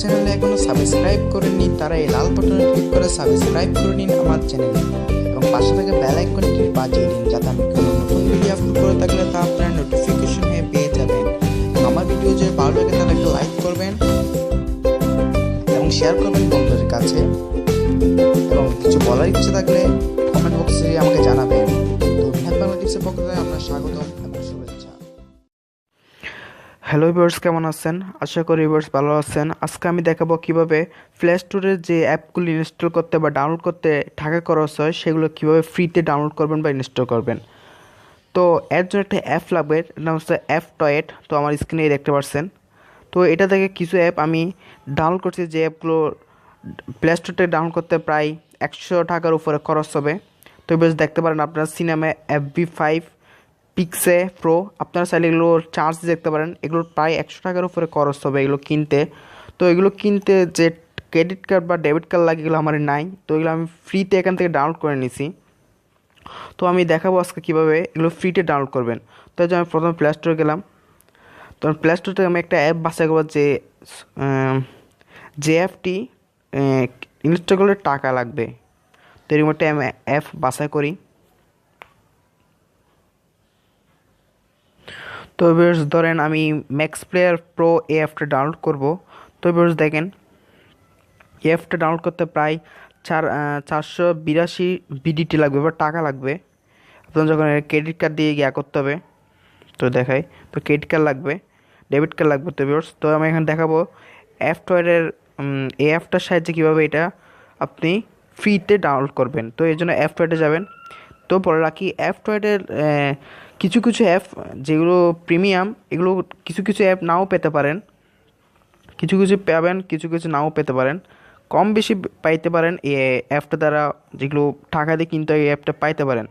চ্যানেলে এখনো সাবস্ক্রাইব করেননি তারা এই লাল বাটনে ক্লিক করে সাবস্ক্রাইব করে নিন আমার চ্যানেলে এবং পাশে থাকা বেল আইকনটি বাজিয়ে দিন যাতে আমি কোনো নতুন ভিডিও আপলোড করে থাকলে তা আপনারা নোটিফিকেশন হয়ে পেয়ে যাবেন। আমার ভিডিও যদি ভালো লাগে তাহলে একটা লাইক করবেন এবং শেয়ার করবেন বন্ধুদের কাছে এবং কিছু বলার ইচ্ছে থাকলে কমেন্ট বক্সে আমাকে জানাবেন। তো মিহাদ বাংলা টিপসের পক্ষ থেকে আপনার স্বাগতম এবং শুভেচ্ছা। হ্যালো ভিউয়ার্স, কেমন আছেন? আশা করি ভিউয়ার্স ভালো আছেন। আজকে আমি দেখাবো কিভাবে প্লে স্টোরে যে অ্যাপগুলি ইনস্টল করতে বা ডাউনলোড করতে টাকা খরচ হয় সেগুলো কিভাবে ফ্রিতে ডাউনলোড করবেন বা ইনস্টল করবেন। তো এর জন্য একটা অ্যাপ লাগবে, এর নাম হচ্ছে অ্যাপ টয়েট। তো আমার স্ক্রিনে দেখতে পাচ্ছেন। তো এটা থেকে কিছু অ্যাপ আমি ডাউনলোড করছি, যে অ্যাপগুলো প্লে স্টোর থেকে ডাউনলোড করতে প্রায় 100 টাকার উপরে খরচ হবে। তো বেশ দেখতে পারেন আপনারা সিনেমা FB5 পিক্সে প্রো, আপনারা চাইলে এগুলো চার্জ দেখতে পারেন। এগুলো প্রায় 100 টাকার উপরে খরচ হবে এগুলো কিনতে। তো এগুলো কিনতে যে ক্রেডিট কার্ড বা ডেবিট কার্ড লাগে এগুলো আমার নাই, তো এগুলো আমি ফ্রিতে এখান থেকে ডাউনলোড করে নিছি। তো আমি দেখাবো আজকে কীভাবে এগুলো ফ্রিতে ডাউনলোড করবেন। তো এই যে আমি প্রথমে প্লে স্টোরে গেলাম। তো প্লে স্টোর থেকে আমি একটা অ্যাপ বাছাই করবো যে অ্যাপটি ইনস্টল করলে টাকা লাগবে। তো এরকম একটা অ্যাপ বাছাই করি। তো ভিউয়ার্স ধরেন আমি ম্যাক্স প্লেয়ার প্রো এই অ্যাপটা ডাউনলোড করব। তো ভিউয়ার্স দেখেন এই অ্যাপটা ডাউনলোড করতে প্রায় 482 বিডিটি লাগবে বা টাকা লাগবে। আপনার যখন ক্রেডিট কার্ড দিয়ে গিয়া করতে হবে। তো দেখাই, তো ক্রেডিট কার্ড লাগবে, ডেবিট কার্ড লাগবে। তো ভিউয়ার্স তো আমি এখানে দেখাবো অ্যাপ টয়ের এই অ্যাপটার সাহায্যে কীভাবে এটা আপনি ফ্রিতে ডাউনলোড করবেন। তো এই জন্য অ্যাপ টয়েটে যাবেন। তো বলে রাখি অ্যাপ টয়েটের কিছু কিছু অ্যাপ যেগুলো প্রিমিয়াম, এগুলো কিছু কিছু অ্যাপ নাও পেতে পারেন, কিছু কিছু পাবেন, কিছু কিছু নাও পেতে পারেন, কম বেশি পাইতে পারেন এই অ্যাপটা দ্বারা। যেগুলো টাকা দিয়ে কিনতে হয় এই অ্যাপটা পাইতে পারেন।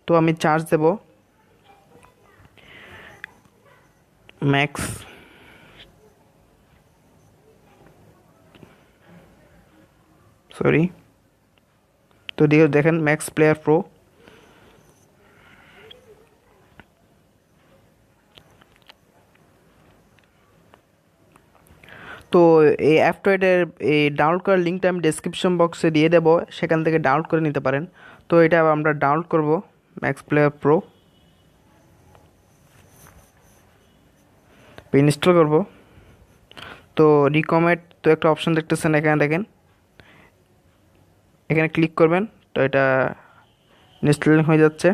তো আমি চার্জ দেব ম্যাক্স তো দিয়ে দেখেন ম্যাক্স প্লেয়ার প্রো। তো এই অ্যাপটয়েডের এই ডাউনলোড করার লিঙ্কটা আমি ডেসক্রিপশন বক্সে দিয়ে দেবো, সেখান থেকে ডাউনলোড করে নিতে পারেন। তো এটা আমরা ডাউনলোড করব ম্যাক্স প্লেয়ার প্রো, ইনস্টল করব। তো রিকমেন্ড তো একটা অপশন দেখতেছেন এখানে, দেখেন এখানে ক্লিক করবেন। তো এটা ইনস্টলিং হয়ে যাচ্ছে,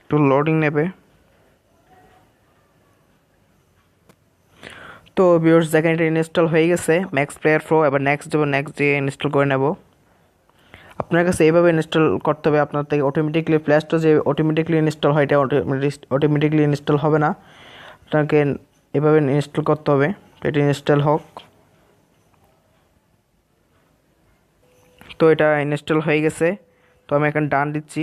একটু লোডিং নেবে। তো ভিউয়ার্স দেখেন এটা ইনস্টল হয়ে গেছে ম্যাক্স প্লেয়ার প্রো। এবার নেক্সট যাবো, নেক্সট দিয়ে ইনস্টল করে নেব। আপনার কাছে এইভাবে ইনস্টল করতে হবে, আপনার থেকে অটোমেটিকলি প্লে স্টোর যে অটোমেটিকলি ইনস্টল হয় এটা অটোমেটিকলি ইনস্টল হবে না, আপনাকে এভাবে ইনস্টল করতে হবে। এটা ইনস্টল হোক। তো এটা ইনস্টল হয়ে গেছে। তো আমি এখন ডান দিচ্ছি।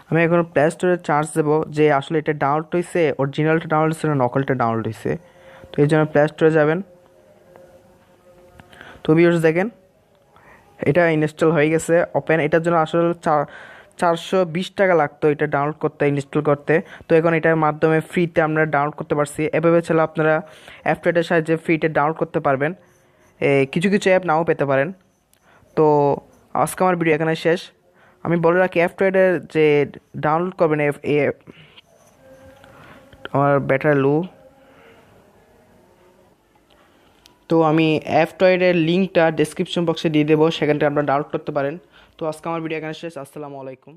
আমি এখন প্লে স্টোরে চার্জ দেবো যে আসলে এটা ডাউনলোড হয়েছে, অরিজিনালটা ডাউনলোড হয়েছে না নকলটা ডাউনলোড হয়েছে। তো এই জন্য প্লে স্টোরে যাবেন। তো ভিউয়ার্স দেখেন এটা ইনস্টল হয়ে গেছে ওপেন। এটার জন্য আসলে 420 টাকা লাগতো এটা ডাউনলোড করতে, ইনস্টল করতে। তো এখন এটার মাধ্যমে ফ্রিতে আমরা ডাউনলোড করতে পারছি। এভাবে ছিল আপনারা অ্যাপটার সাহায্যে ফ্রিতে ডাউনলোড করতে পারবেন। কিছু কিছু অ্যাপ নাও পেতে পারেন। তো আজকে আমার ভিডিও এখানে শেষ। আমি বলে রাখি অ্যাপ টয়েডের যে ডাউনলোড করবেন আমার ব্যাটারি লো। তো আমি অ্যাপ টয়েডের লিঙ্কটা ডেসক্রিপশন বক্সে দিয়ে দেবো, সেখান থেকে আপনারা ডাউনলোড করতে পারেন। তো আজকে আমার ভিডিও এখানে শেষ। আসসালামু আলাইকুম।